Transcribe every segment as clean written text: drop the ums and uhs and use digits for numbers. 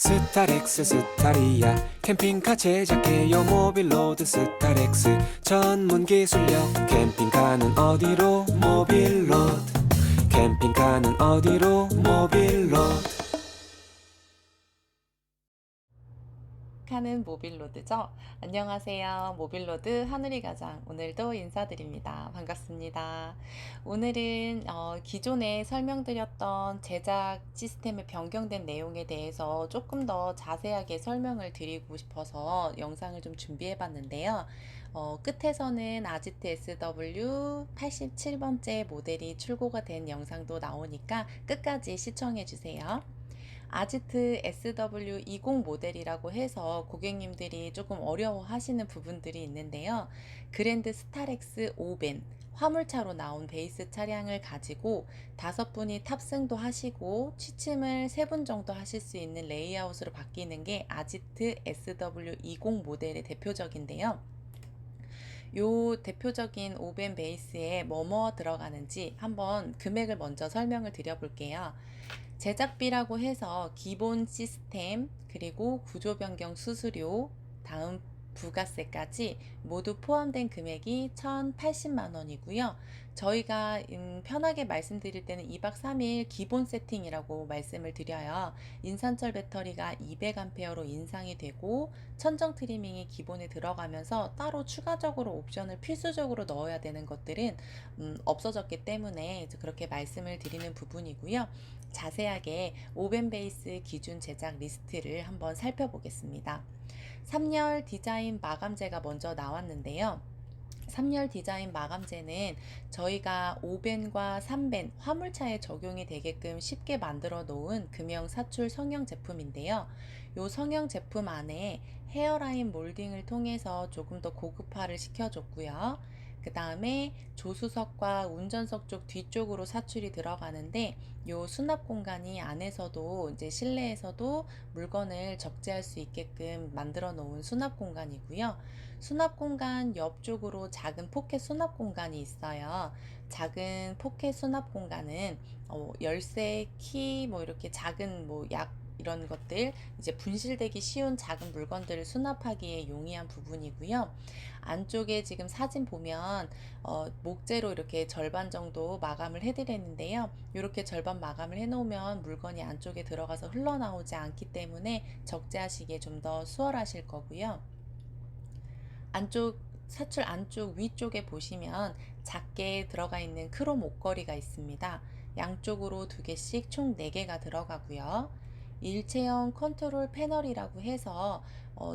스타렉스 스타리아 캠핑카 제작해요 모빌로드 스타렉스 전문 기술력 캠핑카는 어디로 모빌로드 캠핑카는 어디로 모빌로드 하는 모빌로드죠. 안녕하세요. 모빌로드 하늘이 가장 오늘도 인사드립니다. 반갑습니다. 오늘은 기존에 설명드렸던 제작 시스템의 변경된 내용에 대해서 조금 더 자세하게 설명을 드리고 싶어서 영상을 좀 준비해 봤는데요. 끝에서는 아지트 SW 87번째 모델이 출고가 된 영상도 나오니까 끝까지 시청해 주세요. 아지트 SW20 모델이라고 해서 고객님들이 조금 어려워하시는 부분들이 있는데요. 그랜드 스타렉스 5벤 화물차로 나온 베이스 차량을 가지고 5분이 탑승도 하시고 취침을 3분 정도 하실 수 있는 레이아웃으로 바뀌는 게 아지트 SW20 모델의 대표적인데요. 요 대표적인 5벤 베이스에 뭐뭐 들어가는지 한번 금액을 먼저 설명을 드려볼게요. 제작비라고 해서 기본 시스템, 그리고 구조 변경 수수료, 다음 부가세까지 모두 포함된 금액이 1,080만 원이고요. 저희가 편하게 말씀드릴 때는 2박 3일 기본 세팅이라고 말씀을 드려요. 인산철 배터리가 200A로 인상이 되고 천정 트리밍이 기본에 들어가면서 따로 추가적으로 옵션을 필수적으로 넣어야 되는 것들은 없어졌기 때문에 그렇게 말씀을 드리는 부분이고요. 자세하게 오벤 베이스 기준 제작 리스트를 한번 살펴보겠습니다. 3열 디자인 마감재가 먼저 나왔는데요. 3열 디자인 마감재는 저희가 5벤과 3벤 화물차에 적용이 되게끔 쉽게 만들어 놓은 금형 사출 성형 제품인데요. 이 성형 제품 안에 헤어라인 몰딩을 통해서 조금 더 고급화를 시켜줬고요. 그 다음에 조수석과 운전석 쪽 뒤쪽으로 사출이 들어가는데 요 수납 공간이 안에서도 이제 실내에서도 물건을 적재할 수 있게끔 만들어 놓은 수납 공간이고요. 수납 공간 옆쪽으로 작은 포켓 수납 공간이 있어요. 작은 포켓 수납 공간은 열쇠, 키, 뭐 이렇게 작은 약 이런 것들 이제 분실되기 쉬운 작은 물건들을 수납하기에 용이한 부분이고요. 안쪽에 지금 사진 보면 목재로 이렇게 절반 정도 마감을 해드렸는데요. 이렇게 절반 마감을 해놓으면 물건이 안쪽에 들어가서 흘러나오지 않기 때문에 적재하시기에 좀 더 수월하실 거고요. 안쪽 사출 안쪽 위쪽에 보시면 작게 들어가 있는 크롬 옷걸이가 있습니다. 양쪽으로 2개씩 총 4개가 들어가고요. 일체형 컨트롤 패널이라고 해서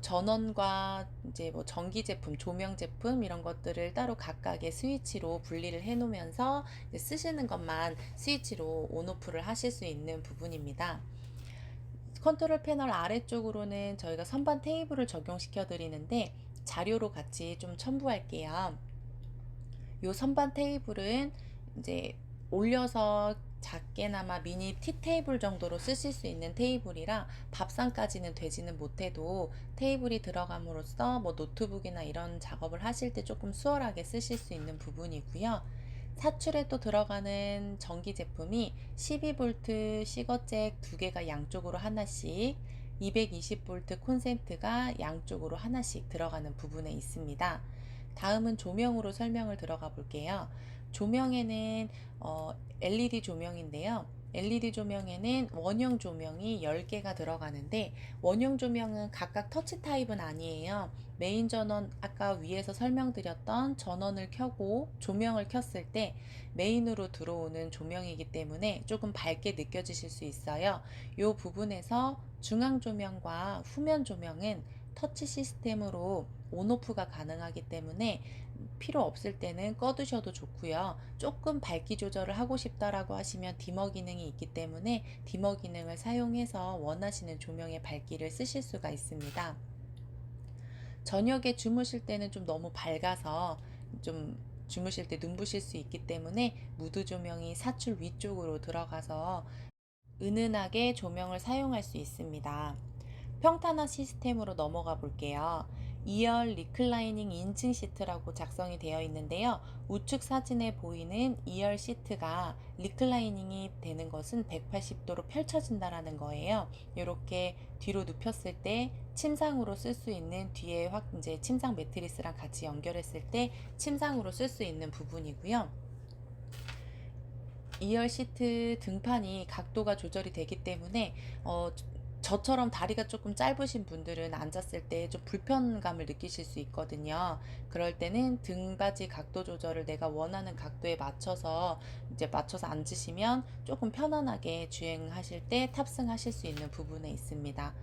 전원과 이제 뭐 전기 제품, 조명 제품 이런 것들을 따로 각각의 스위치로 분리를 해 놓으면서 쓰시는 것만 스위치로 온오프를 하실 수 있는 부분입니다. 컨트롤 패널 아래쪽으로는 저희가 선반 테이블을 적용시켜 드리는데 자료로 같이 좀 첨부할게요. 요 선반 테이블은 이제 올려서 작게나마 미니 티 테이블 정도로 쓰실 수 있는 테이블이라 밥상까지는 되지는 못해도 테이블이 들어감으로써 뭐 노트북이나 이런 작업을 하실 때 조금 수월하게 쓰실 수 있는 부분이고요. 사출에 또 들어가는 전기 제품이 12V 시거잭 2개가 양쪽으로 하나씩, 220V 콘센트가 양쪽으로 하나씩 들어가는 부분에 있습니다. 다음은 조명으로 설명을 들어가 볼게요. 조명에는 LED 조명인데요. LED 조명에는 원형 조명이 10개가 들어가는데 원형 조명은 각각 터치 타입은 아니에요. 메인 전원 아까 위에서 설명드렸던 전원을 켜고 조명을 켰을 때 메인으로 들어오는 조명이기 때문에 조금 밝게 느껴지실 수 있어요. 이 부분에서 중앙 조명과 후면 조명은 터치 시스템으로 온오프가 가능하기 때문에 필요 없을 때는 꺼두셔도 좋고요. 조금 밝기 조절을 하고 싶다라고 하시면 디머 기능이 있기 때문에 디머 기능을 사용해서 원하시는 조명의 밝기를 쓰실 수가 있습니다. 저녁에 주무실 때는 좀 너무 밝아서 좀 주무실 때 눈부실 수 있기 때문에 무드 조명이 사출 위쪽으로 들어가서 은은하게 조명을 사용할 수 있습니다. 평탄화 시스템으로 넘어가 볼게요. 2열 리클라이닝 인증 시트라고 작성이 되어 있는데요. 우측 사진에 보이는 2열 시트가 리클라이닝이 되는 것은 180도로 펼쳐진다라는 거예요. 이렇게 뒤로 눕혔을 때 침상으로 쓸 수 있는 뒤에 이제 침상 매트리스랑 같이 연결했을 때 침상으로 쓸 수 있는 부분이고요. 2열 시트 등판이 각도가 조절이 되기 때문에 저처럼 다리가 조금 짧으신 분들은 앉았을 때 좀 불편감을 느끼실 수 있거든요. 그럴 때는 등받이 각도 조절을 내가 원하는 각도에 맞춰서 이제 맞춰서 앉으시면 조금 편안하게 주행하실 때 탑승하실 수 있는 부분에 있습니다.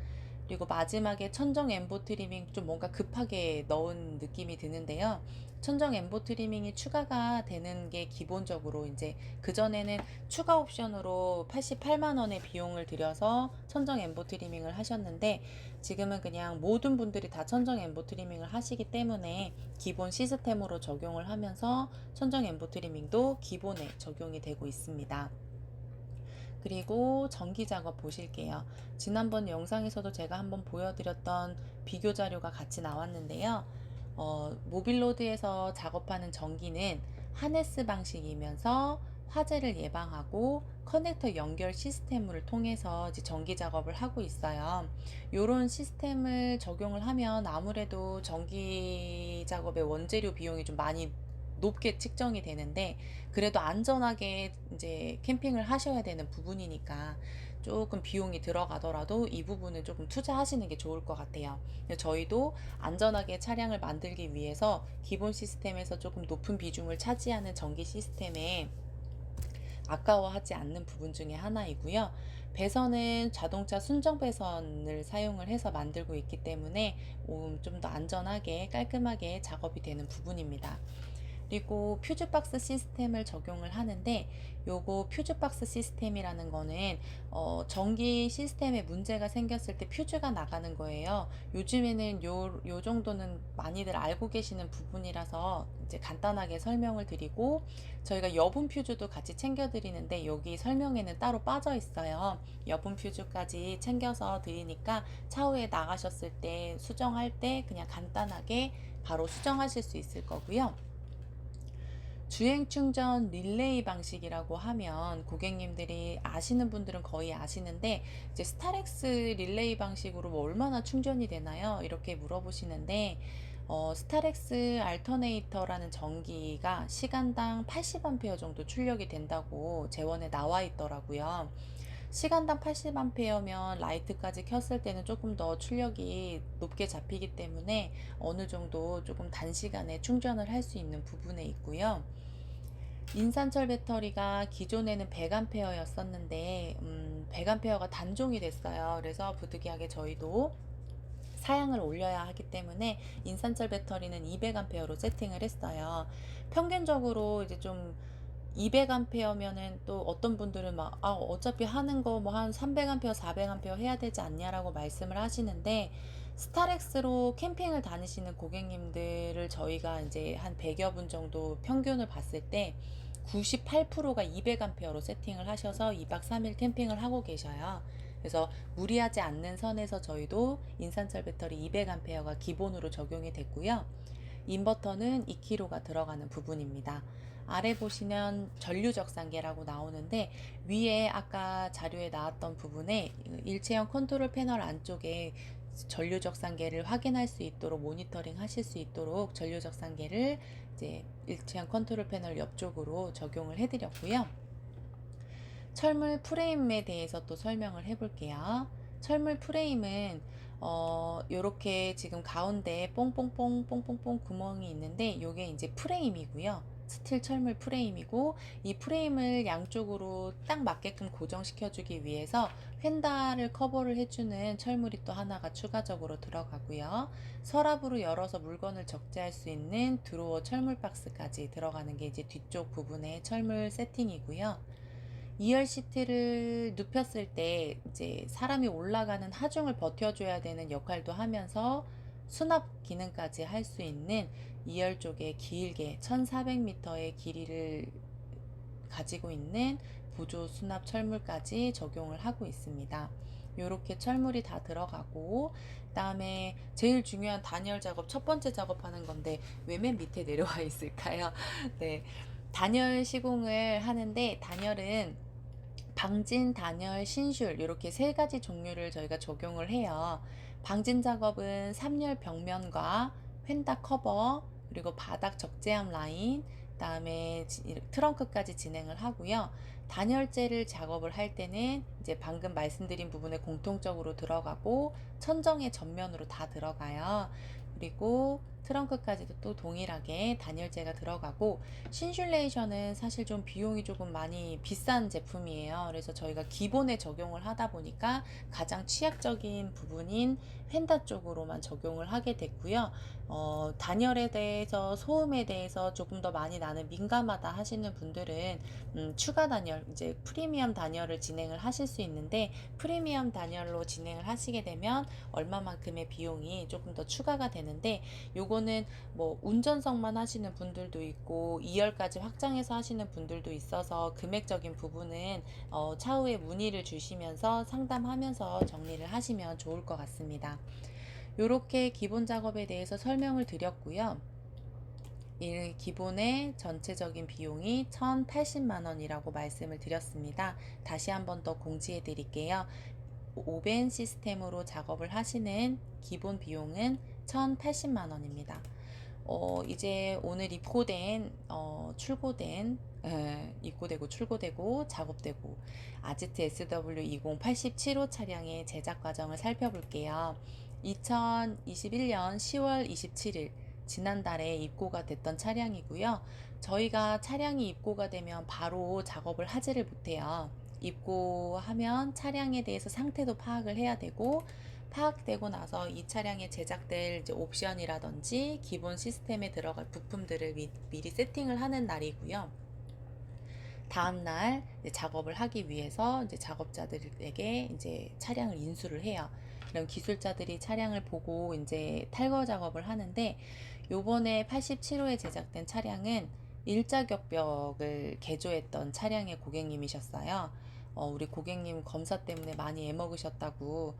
그리고 마지막에 천정 엠보 트리밍 좀 뭔가 급하게 넣은 느낌이 드는데요. 천정 엠보 트리밍이 추가가 되는 게 기본적으로 이제 그전에는 추가 옵션으로 88만 원의 비용을 들여서 천정 엠보 트리밍을 하셨는데 지금은 그냥 모든 분들이 다 천정 엠보 트리밍을 하시기 때문에 기본 시스템으로 적용을 하면서 천정 엠보 트리밍도 기본에 적용이 되고 있습니다. 그리고 전기 작업 보실게요. 지난번 영상에서도 제가 한번 보여드렸던 비교 자료가 같이 나왔는데요. 모빌로드에서 작업하는 전기는 하네스 방식이면서 화재를 예방하고 커넥터 연결 시스템을 통해서 이제 전기 작업을 하고 있어요. 이런 시스템을 적용을 하면 아무래도 전기 작업의 원재료 비용이 좀 많이 높게 측정이 되는데 그래도 안전하게 이제 캠핑을 하셔야 되는 부분이니까 조금 비용이 들어가더라도 이 부분은 조금 투자하시는 게 좋을 것 같아요. 저희도 안전하게 차량을 만들기 위해서 기본 시스템에서 조금 높은 비중을 차지하는 전기 시스템에 아까워하지 않는 부분 중에 하나이고요. 배선은 자동차 순정 배선을 사용을 해서 만들고 있기 때문에 좀 더 안전하게 깔끔하게 작업이 되는 부분입니다. 그리고 퓨즈박스 시스템을 적용을 하는데 요거 퓨즈박스 시스템이라는 거는 전기 시스템에 문제가 생겼을 때 퓨즈가 나가는 거예요. 요즘에는 요 정도는 많이들 알고 계시는 부분이라서 이제 간단하게 설명을 드리고 저희가 여분 퓨즈도 같이 챙겨 드리는데 여기 설명에는 따로 빠져 있어요. 여분 퓨즈까지 챙겨서 드리니까 차후에 나가셨을 때 수정할 때 그냥 간단하게 바로 수정하실 수 있을 거고요. 주행 충전 릴레이 방식이라고 하면 고객님들이 아시는 분들은 거의 아시는데 이제 스타렉스 릴레이 방식으로 뭐 얼마나 충전이 되나요? 이렇게 물어보시는데 스타렉스 알터네이터라는 전기가 시간당 80A 정도 출력이 된다고 재원에 나와 있더라고요. 시간당 80A면 라이트까지 켰을 때는 조금 더 출력이 높게 잡히기 때문에 어느 정도 조금 단시간에 충전을 할 수 있는 부분에 있고요. 인산철 배터리가 기존에는 100A였었는데 100A가 단종이 됐어요. 그래서 부득이하게 저희도 사양을 올려야 하기 때문에 인산철 배터리는 200A로 세팅을 했어요. 평균적으로 이제 좀 200A면은 또 어떤 분들은 막 어차피 하는 거 뭐 한 300A, 400A 해야 되지 않냐라고 말씀을 하시는데 스타렉스로 캠핑을 다니시는 고객님들을 저희가 이제 한 100여 분 정도 평균을 봤을 때 98%가 200A로 세팅을 하셔서 2박 3일 캠핑을 하고 계셔요. 그래서 무리하지 않는 선에서 저희도 인산철 배터리 200A가 기본으로 적용이 됐고요. 인버터는 2kg가 들어가는 부분입니다. 아래 보시면 전류적상계라고 나오는데 위에 아까 자료에 나왔던 부분에 일체형 컨트롤 패널 안쪽에 전류적상계를 확인할 수 있도록 모니터링 하실 수 있도록 전류적상계를 이제 일체형 컨트롤 패널 옆쪽으로 적용을 해드렸고요. 철물 프레임에 대해서 또 설명을 해볼게요. 철물 프레임은 요렇게 지금 가운데 뽕뽕뽕 구멍이 있는데 요게 이제 프레임이고요. 스틸 철물 프레임이고 이 프레임을 양쪽으로 딱 맞게끔 고정시켜 주기 위해서 휀다를 커버를 해주는 철물이 또 하나가 추가적으로 들어가고요. 서랍으로 열어서 물건을 적재할 수 있는 드로어 철물 박스까지 들어가는 게 이제 뒤쪽 부분의 철물 세팅이고요. 2열 시트를 눕혔을 때 이제 사람이 올라가는 하중을 버텨줘야 되는 역할도 하면서 수납 기능까지 할 수 있는 2열 쪽에 길게 1400m의 길이를 가지고 있는 보조 수납 철물까지 적용을 하고 있습니다. 요렇게 철물이 다 들어가고, 그다음에 제일 중요한 단열 작업, 첫 번째 작업하는 건데 왜 맨 밑에 내려와 있을까요? 네. 단열 시공을 하는데, 단열은 방진, 단열, 신술 이렇게 세 가지 종류를 저희가 적용을 해요. 방진 작업은 3열 벽면과 휀다 커버, 그리고 바닥 적재함 라인, 그다음에 트렁크까지 진행을 하고요. 단열재를 작업을 할 때는 이제 방금 말씀드린 부분에 공통적으로 들어가고, 천정의 전면으로 다 들어가요. 그리고 트렁크까지도 또 동일하게 단열재가 들어가고, 신슐레이션은 사실 좀 비용이 조금 많이 비싼 제품이에요. 그래서 저희가 기본에 적용을 하다 보니까 가장 취약적인 부분인 휀다 쪽으로만 적용을 하게 됐고요. 단열에 대해서, 소음에 대해서 조금 더 많이 나는 민감하다 하시는 분들은 추가 단열, 이제 프리미엄 단열을 진행을 하실 수 있는데, 프리미엄 단열로 진행을 하시게 되면 얼마만큼의 비용이 조금 더 추가가 되는데, 요거는 뭐 운전석만 하시는 분들도 있고 2열까지 확장해서 하시는 분들도 있어서 금액적인 부분은 차후에 문의를 주시면서 상담하면서 정리를 하시면 좋을 것 같습니다. 이렇게 기본 작업에 대해서 설명을 드렸고요. 이 기본의 전체적인 비용이 1,080만 원이라고 말씀을 드렸습니다. 다시 한번 더 공지해 드릴게요. 오벤 시스템으로 작업을 하시는 기본 비용은 1,080만 원입니다. 이제 오늘 입고되고 출고되고 작업되고 아지트 SW20 87호 차량의 제작 과정을 살펴볼게요. 2021년 10월 27일 지난달에 입고가 됐던 차량이고요. 저희가 차량이 입고가 되면 바로 작업을 하지를 못해요. 입고하면 차량에 대해서 상태도 파악을 해야 되고, 파악되고 나서 이 차량에 제작될 이제 옵션이라든지 기본 시스템에 들어갈 부품들을 미리 세팅을 하는 날이고요. 다음날 작업을 하기 위해서 이제 작업자들에게 이제 차량을 인수를 해요. 그럼 기술자들이 차량을 보고 이제 탈거 작업을 하는데, 요번에 87호에 제작된 차량은 일자격벽을 개조했던 차량의 고객님이셨어요. 우리 고객님 검사 때문에 많이 애먹으셨다고,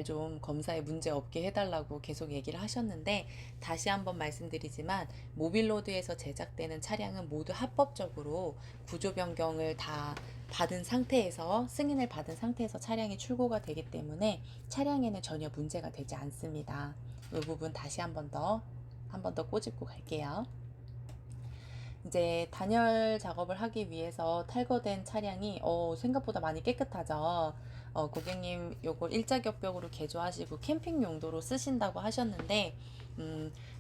좀 검사에 문제 없게 해달라고 계속 얘기를 하셨는데, 다시 한번 말씀드리지만 모빌로드에서 제작되는 차량은 모두 합법적으로 구조 변경을 다 받은 상태에서, 승인을 받은 상태에서 차량이 출고가 되기 때문에 차량에는 전혀 문제가 되지 않습니다. 이 부분 다시 한 번 더 꼬집고 갈게요. 이제 단열 작업을 하기 위해서 탈거된 차량이 생각보다 많이 깨끗하죠. 고객님 요거 일자격벽으로 개조하시고 캠핑 용도로 쓰신다고 하셨는데,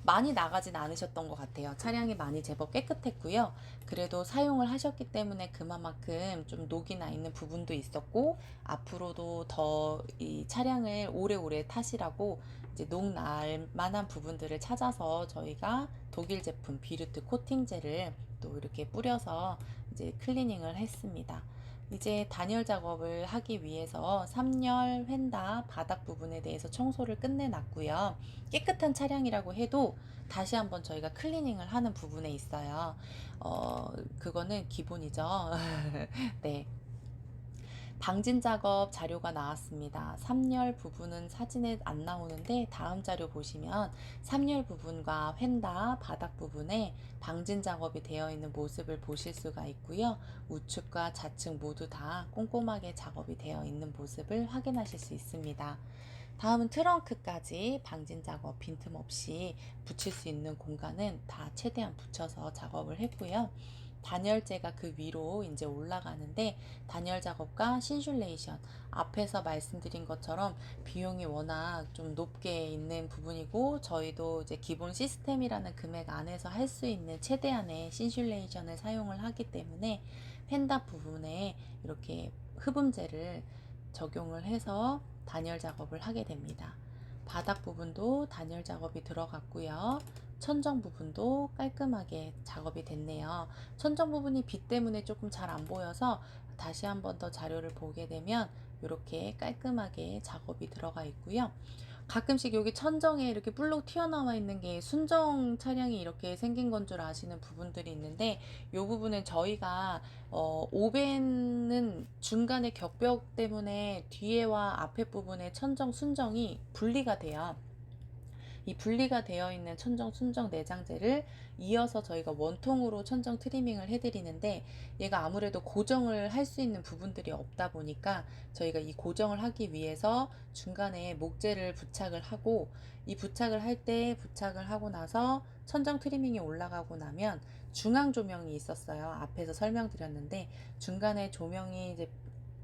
많이 나가진 않으셨던 것 같아요. 차량이 많이 제법 깨끗했고요. 그래도 사용을 하셨기 때문에 그만큼 좀 녹이 나 있는 부분도 있었고, 앞으로도 더 이 차량을 오래오래 타시라고 이제 녹 날 만한 부분들을 찾아서 저희가 독일 제품 비루트 코팅제를 또 이렇게 뿌려서 이제 클리닝을 했습니다. 이제 단열 작업을 하기 위해서 3열, 휀다, 바닥 부분에 대해서 청소를 끝내놨고요. 깨끗한 차량이라고 해도 다시 한번 저희가 클리닝을 하는 부분에 있어요. 그거는 기본이죠. 네. 방진 작업 자료가 나왔습니다. 3열 부분은 사진에 안 나오는데 다음 자료 보시면 3열 부분과 휀다, 바닥 부분에 방진 작업이 되어 있는 모습을 보실 수가 있고요. 우측과 좌측 모두 다 꼼꼼하게 작업이 되어 있는 모습을 확인하실 수 있습니다. 다음은 트렁크까지 방진 작업 빈틈없이 붙일 수 있는 공간은 다 최대한 붙여서 작업을 했고요. 단열재가 그 위로 이제 올라가는데, 단열 작업과 신슐레이션, 앞에서 말씀드린 것처럼 비용이 워낙 좀 높게 있는 부분이고, 저희도 이제 기본 시스템이라는 금액 안에서 할 수 있는 최대한의 신슐레이션을 사용을 하기 때문에 펜다 부분에 이렇게 흡음재를 적용을 해서 단열 작업을 하게 됩니다. 바닥 부분도 단열 작업이 들어갔고요. 천정 부분도 깔끔하게 작업이 됐네요. 천정 부분이 빛 때문에 조금 잘 안 보여서 다시 한번 더 자료를 보게 되면 이렇게 깔끔하게 작업이 들어가 있고요. 가끔씩 여기 천정에 이렇게 볼록 튀어나와 있는 게 순정 차량이 이렇게 생긴 건 줄 아시는 부분들이 있는데, 이 부분은 저희가 오벤은 중간에 격벽 때문에 뒤에와 앞에 부분의 천정, 순정이 분리가 돼요. 이 분리가 되어 있는 천정, 순정 내장재를 이어서 저희가 원통으로 천정 트리밍을 해드리는데, 얘가 아무래도 고정을 할 수 있는 부분들이 없다 보니까 저희가 이 고정을 하기 위해서 중간에 목재를 부착을 하고, 이 부착을 할 때 부착을 하고 나서 천정 트리밍이 올라가고 나면 중앙 조명이 있었어요. 앞에서 설명드렸는데, 중간에 조명이 이제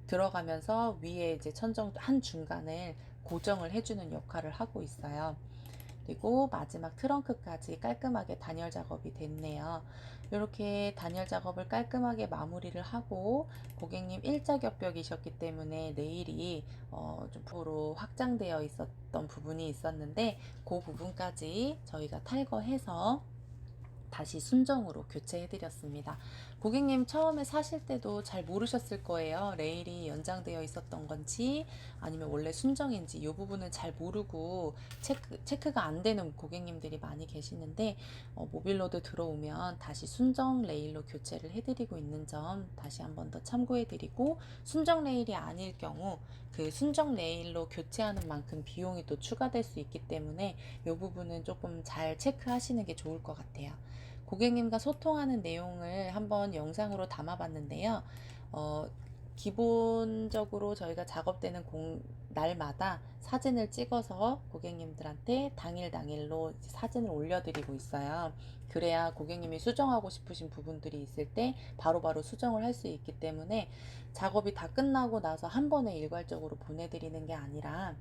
들어가면서 위에 이제 천정 한 중간을 고정을 해주는 역할을 하고 있어요. 그리고 마지막 트렁크까지 깔끔하게 단열 작업이 됐네요. 이렇게 단열 작업을 깔끔하게 마무리를 하고, 고객님 일자 격벽이셨기 때문에 레일이 좀 부로 확장되어 있었던 부분이 있었는데, 그 부분까지 저희가 탈거해서 다시 순정으로 교체해드렸습니다. 고객님 처음에 사실 때도 잘 모르셨을 거예요. 레일이 연장되어 있었던 건지 아니면 원래 순정인지, 이 부분은 잘 모르고 체크가 안 되는 고객님들이 많이 계시는데, 모빌로드 들어오면 다시 순정 레일로 교체를 해드리고 있는 점 다시 한 번 더 참고해드리고, 순정 레일이 아닐 경우 그 순정 레일로 교체하는 만큼 비용이 또 추가될 수 있기 때문에 이 부분은 조금 잘 체크하시는 게 좋을 것 같아요. 고객님과 소통하는 내용을 한번 영상으로 담아봤는데요. 기본적으로 저희가 작업되는 날마다 사진을 찍어서 고객님들한테 당일로 사진을 올려드리고 있어요. 그래야 고객님이 수정하고 싶으신 부분들이 있을 때 바로바로 수정을 할 수 있기 때문에, 작업이 다 끝나고 나서 한 번에 일괄적으로 보내드리는 게 아니라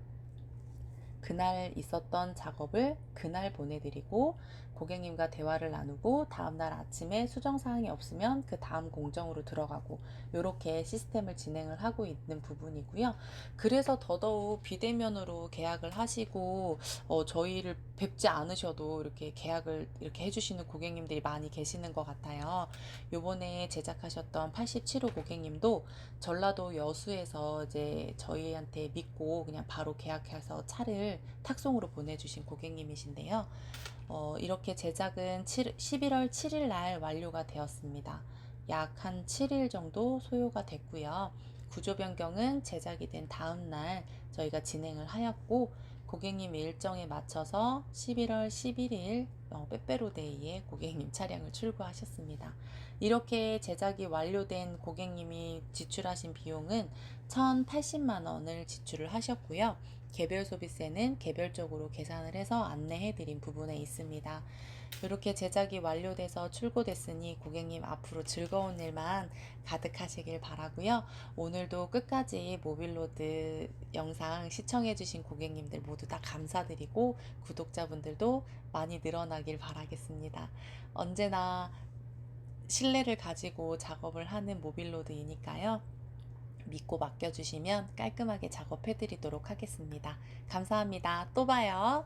그날 있었던 작업을 그날 보내드리고, 고객님과 대화를 나누고 다음날 아침에 수정사항이 없으면 그 다음 공정으로 들어가고, 이렇게 시스템을 진행을 하고 있는 부분이고요. 그래서 더더욱 비대면으로 계약을 하시고 저희를 뵙지 않으셔도 이렇게 계약을 이렇게 해주시는 고객님들이 많이 계시는 것 같아요. 요번에 제작하셨던 87호 고객님도 전라도 여수에서 이제 저희한테 믿고 그냥 바로 계약해서 차를 탁송으로 보내주신 고객님이신데요. 이렇게 제작은 11월 7일 날 완료가 되었습니다. 약 한 7일 정도 소요가 됐고요. 구조 변경은 제작이 된 다음 날 저희가 진행을 하였고, 고객님 일정에 맞춰서 11월 11일 빼빼로데이에 고객님 차량을 출고하셨습니다. 이렇게 제작이 완료된 고객님이 지출하신 비용은 1,080만 원을 지출을 하셨고요. 개별 소비세는 개별적으로 계산을 해서 안내해 드린 부분에 있습니다. 이렇게 제작이 완료돼서 출고됐으니 고객님 앞으로 즐거운 일만 가득하시길 바라고요. 오늘도 끝까지 모빌로드 영상 시청해 주신 고객님들 모두 다 감사드리고, 구독자분들도 많이 늘어나길 바라겠습니다. 언제나 신뢰를 가지고 작업을 하는 모빌로드이니까요. 믿고 맡겨주시면 깔끔하게 작업해 드리도록 하겠습니다. 감사합니다. 또 봐요.